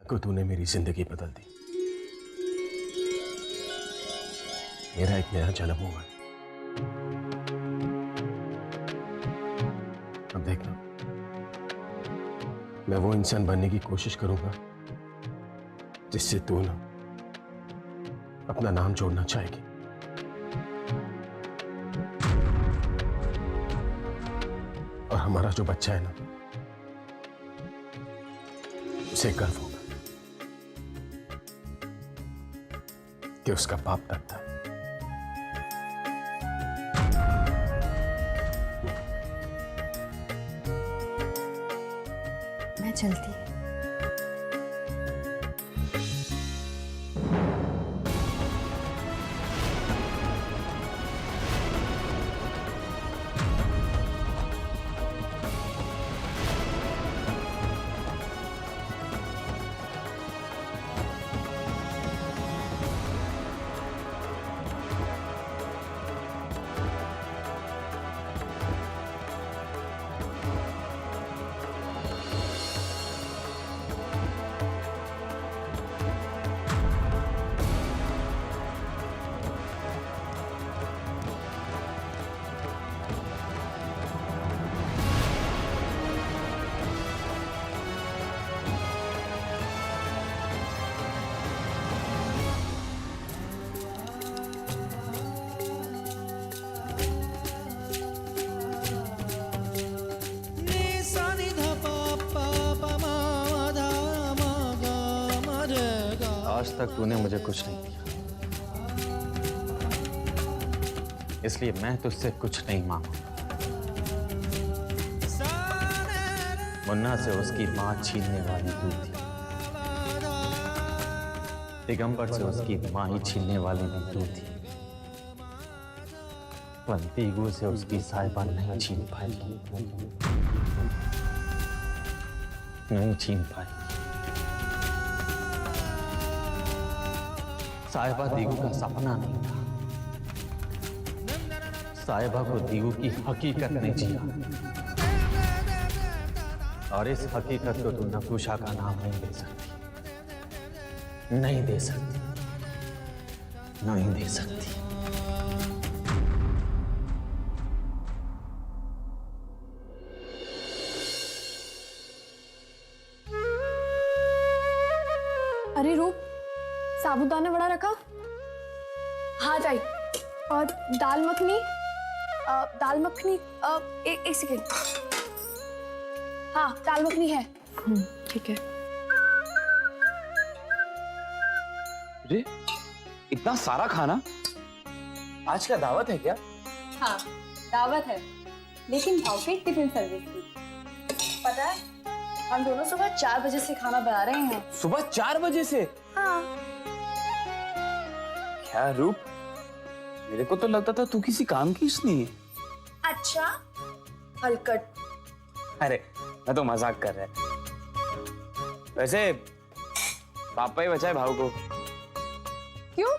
को तूने मेरी जिंदगी बदल दी। मेरा एक नया जन्म हुआ है। अब देखना, मैं वो इंसान बनने की कोशिश करूंगा जिससे तू ना अपना नाम जोड़ना चाहेगी। और हमारा जो बच्चा है ना, उसे गर्व होगा कि उसका बाप तक था। मैं चलती हूँ। आज तक तूने मुझे कुछ नहीं दिया, इसलिए मैं तुझसे कुछ नहीं मांगूंगा। मुन्ना से उसकी मां छीनने वाली तू थी, दिगंबर से उसकी मां ही छीनने वाली भी तू थी। पंतीगु से उसकी साहिबा नहीं छीन पाएगी, नहीं छीन पाएगी। साहिबा दीगू का सपना नहीं था, साहिबा को दीगू की हकीकत ने जिया, और इस हकीकत को तू नकुशा का नाम नहीं दे सकती, नहीं दे सकती, नहीं दे सकती। अरे रूप, साबूदाना वड़ा रखा? हाँ जाई। और दाल मखनी? एक सेकेंड। हाँ दाल मखनी है। ठीक है। अरे इतना सारा खाना, आज क्या दावत है क्या? हाँ दावत है, लेकिन भावफेक टिफिन सर्विस की। पता है, हम दोनों सुबह 4 बजे से खाना बना रहे हैं। सुबह 4 बजे से? हाँ। क्या रूप, मेरे को तो लगता था तू किसी काम की नहीं है। अच्छा, हलकट। अरे मैं तो मजाक कर रहा है। वैसे पापा ही बचाए भाव को। क्यों?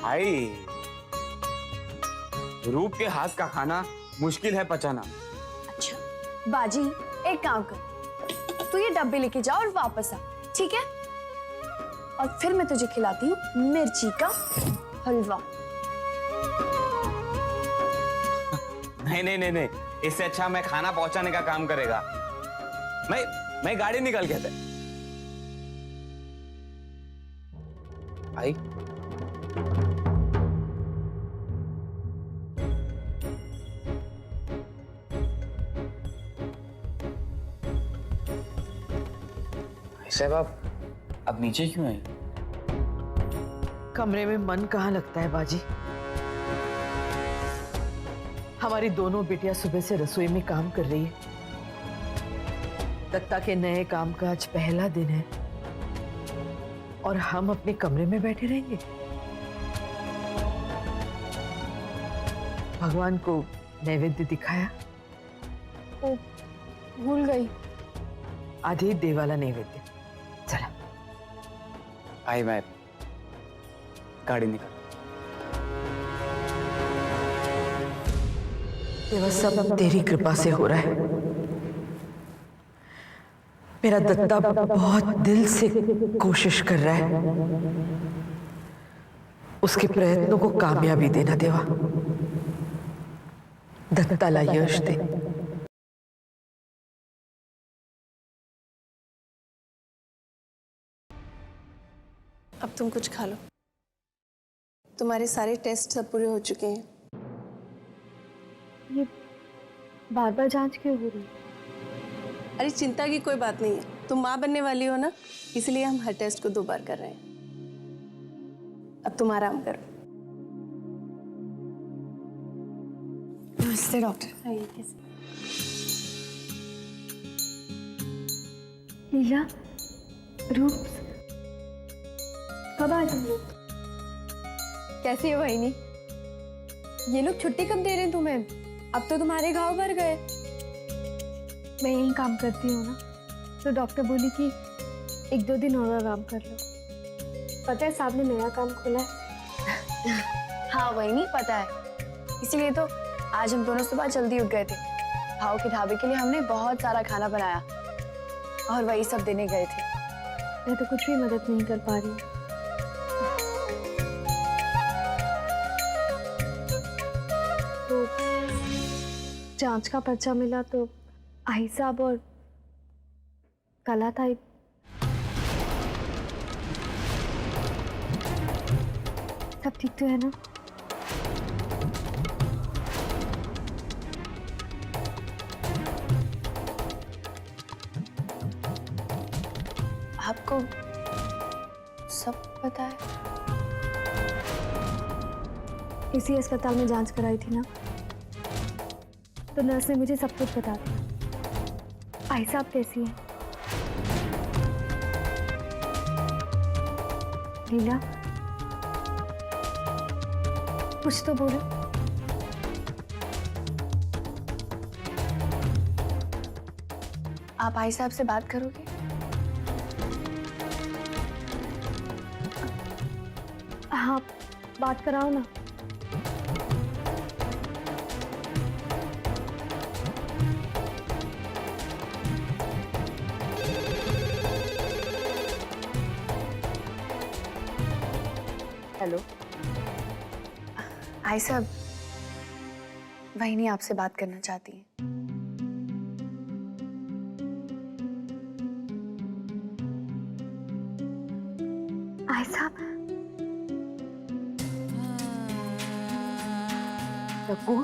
भाई, रूप के हाथ का खाना मुश्किल है पचाना। अच्छा बाजी, एक काम कर, तू ये डब्बे लेके जा और वापस आ, ठीक है? और फिर मैं तुझे खिलाती हूँ मिर्ची का हलवा। नहीं नहीं नहीं नहीं, इससे अच्छा मैं खाना पहुंचाने का काम करेगा। मैं गाड़ी निकल के दे। भाई साहब, आप अब नीचे क्यों हैं? कमरे में मन कहाँ लगता है बाजी। हमारी दोनों बेटियां सुबह से रसोई में काम कर रही है। दत्ता के नए काम का आज पहला दिन है और हम अपने कमरे में बैठे रहेंगे। भगवान को नैवेद्य दिखाया? ओ, भूल गई। आधे दे वाला नैवेद्य। चला भाई, मैं गाड़ी निकल। देवा, सब तेरी कृपा से हो रहा है। मेरा दत्ता बहुत दिल से कोशिश कर रहा है। उसके प्रयत्नों को कामयाबी देना देवा। दत्ताला यश दे। अब तुम कुछ खा लो। तुम्हारे सारे टेस्ट सब पूरे हो चुके हैं। ये बार बार जांच क्यों हो रही है? अरे चिंता की कोई बात नहीं है, तुम माँ बनने वाली हो ना, इसलिए हम हर टेस्ट को 2 बार कर रहे हैं। अब तुम आराम करो। नमस्ते डॉक्टर। आइए कैसे? लीला, रूप, कब आए तुम लोग? कैसी है वहीनी? ये लोग छुट्टी कब दे रहे हैं तुम्हें? अब तो तुम्हारे घाव भर गए। मैं यहीं काम करती हूँ ना, तो डॉक्टर बोली कि 1-2 दिन और आराम कर लो। पता है साहब ने नया काम खोला है। हाँ वहीनी पता है, इसीलिए तो आज हम दोनों सुबह जल्दी उठ गए थे। भाव के ढाबे के लिए हमने बहुत सारा खाना बनाया और वही सब देने गए थे। मैं तो कुछ भी मदद नहीं कर पा रही हूँ। तो जांच का पर्चा मिला तो आई साहब और कला ताई सब ठीक तो है ना? आपको सब पता है? इसी अस्पताल में जांच कराई थी ना, तो नर्स ने मुझे सब कुछ बता दिया। आई साहब कैसी है? लीला, कुछ तो बोलो। आप आई साहब से बात करोगे? हाँ, बात कराओ ना। हेलो, आई साहब, वहीनी आपसे बात करना चाहती है। आई साहब, नक्कू,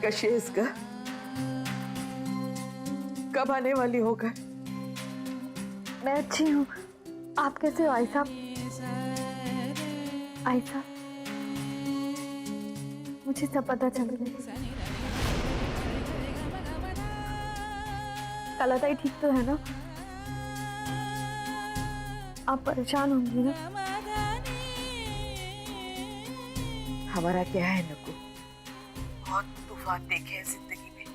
कशी आहेस ग? कब आने वाली हो घर? मैं अच्छी हूँ। आप कैसे हो आई साहब? आई साहब, मुझे सब पता चल गया। कला ताई ठीक तो है ना? आप परेशान होंगी ना? हमारा क्या है नक्कू, बहुत तूफान देखे हैं जिंदगी में,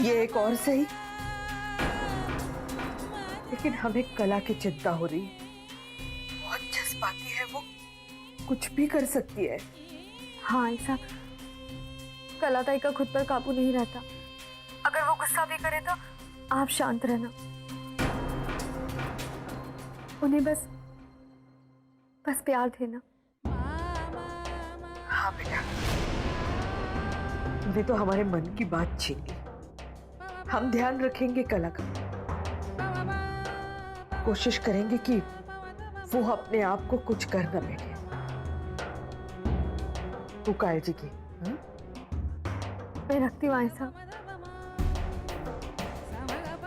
ये एक और सही, लेकिन हमें कला की चिंता हो रही है। बहुत जज्बाती है वो, कुछ भी कर सकती है। हाँ आई साहब, कला ताई का खुद पर काबू नहीं रहता। अगर वो गुस्सा भी करे तो आप शांत रहना। उन्हें बस प्यार देना। हाँ बेटा, तूने तो हमारे मन की बात छीन ली। हम ध्यान रखेंगे कला का, कोशिश करेंगे कि वो अपने आप को कुछ कर न बैठे। तू काळजी घे। मैं रखती हूँ आई साहब,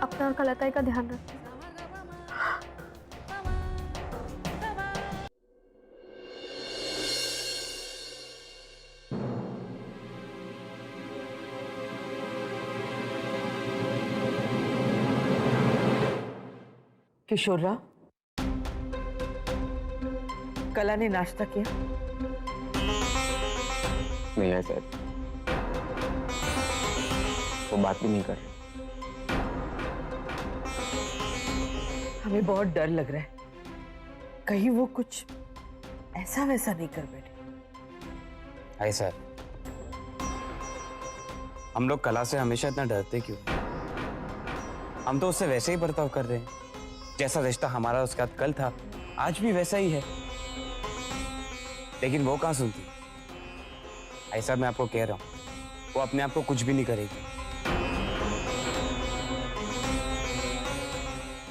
अपना और कला ताई का ध्यान रखना। किशोरराव, कला ने नाश्ता किया? नहीं है सर, वो बात भी नहीं कर रही। हमें बहुत डर लग रहा है, कहीं वो कुछ ऐसा वैसा नहीं कर बैठे। हाय सर, हम लोग कला से हमेशा इतना डरते क्यों? हम तो उससे वैसे ही बर्ताव कर रहे हैं जैसा रिश्ता हमारा उसके साथ कल था, आज भी वैसा ही है। लेकिन वो कहाँ सुनती। ऐसा मैं आपको कह रहा हूं, वो अपने आप को कुछ भी नहीं करेगी।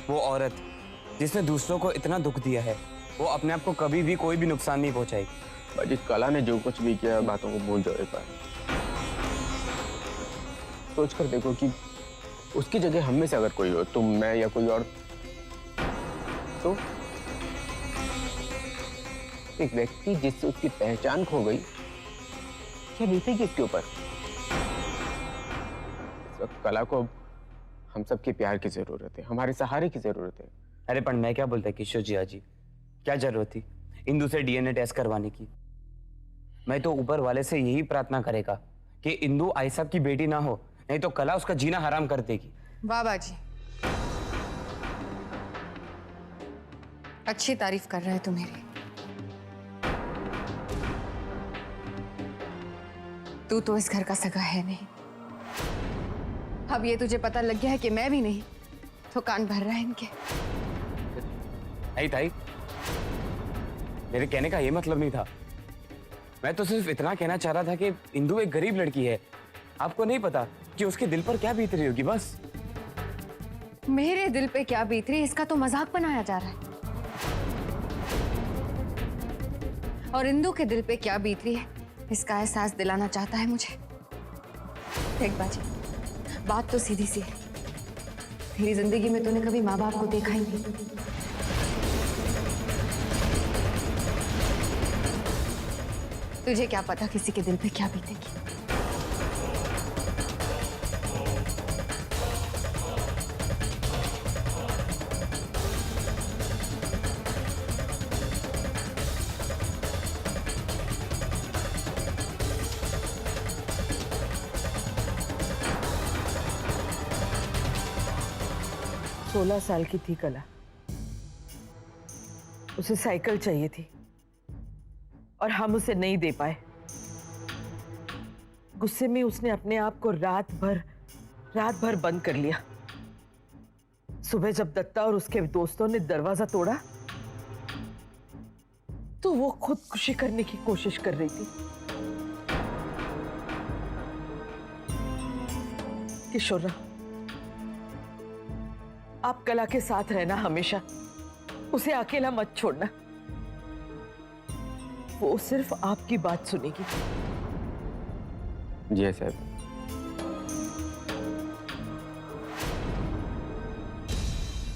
वो औरत जिसने दूसरों को इतना दुख दिया है, वो अपने आप को कभी भी कोई भी नुकसान नहीं पहुंचाएगी। बाजी, कला ने जो कुछ भी किया, बातों को भूल जाओ एक बार। सोच कर देखो कि उसकी जगह हम में से अगर कोई हो, तुम, मैं या कोई और, तो एक व्यक्ति जिससे उसकी पहचान खो गई, क्या बीतेगी इसके ऊपर? इस वक्त कला को हम सबके प्यार की जरूरत है, हमारे सहारे की जरूरत है। अरे पर मैं क्या बोलता किशोर जी आजी, क्या जरूरत थी इंदु से डीएनए टेस्ट करवाने की? मैं तो ऊपर वाले से यही प्रार्थना करेगा कि इंदु आई साहब की बेटी ना हो, नहीं तो कला उसका जीना हराम कर देगी। वाह बाजी, अच्छी तारीफ कर रहा है तू मेरी। तू तो इस घर का सगा है नहीं। अब ये तुझे पता लग गया है कि मैं भी नहीं, तो कान भर रहा है इनके। नहीं ताई, मेरे कहने का ये मतलब नहीं था। मैं तो सिर्फ इतना कहना चाह रहा था कि इंदु एक गरीब लड़की है, आपको नहीं पता कि उसके दिल पर क्या बीत रही होगी। बस मेरे दिल पे क्या बीत रही, इसका तो मजाक बनाया जा रहा है। और इंदु के दिल पे क्या बीत रही है, इसका एहसास दिलाना चाहता है मुझे। देख बाजी, बात तो सीधी सी है। तेरी जिंदगी में तूने कभी माँ बाप को देखा ही नहीं। तुझे क्या पता किसी के दिल पे क्या बीतेगी। सोलह साल की थी कला, उसे साइकिल चाहिए थी और हम उसे नहीं दे पाए। गुस्से में उसने अपने आप को रात भर बंद कर लिया। सुबह जब दत्ता और उसके दोस्तों ने दरवाजा तोड़ा तो वो खुदकुशी करने की कोशिश कर रही थी। किशोर, आप कला के साथ रहना हमेशा, उसे अकेला मत छोड़ना। वो सिर्फ आपकी बात सुनेगी। जी साहब।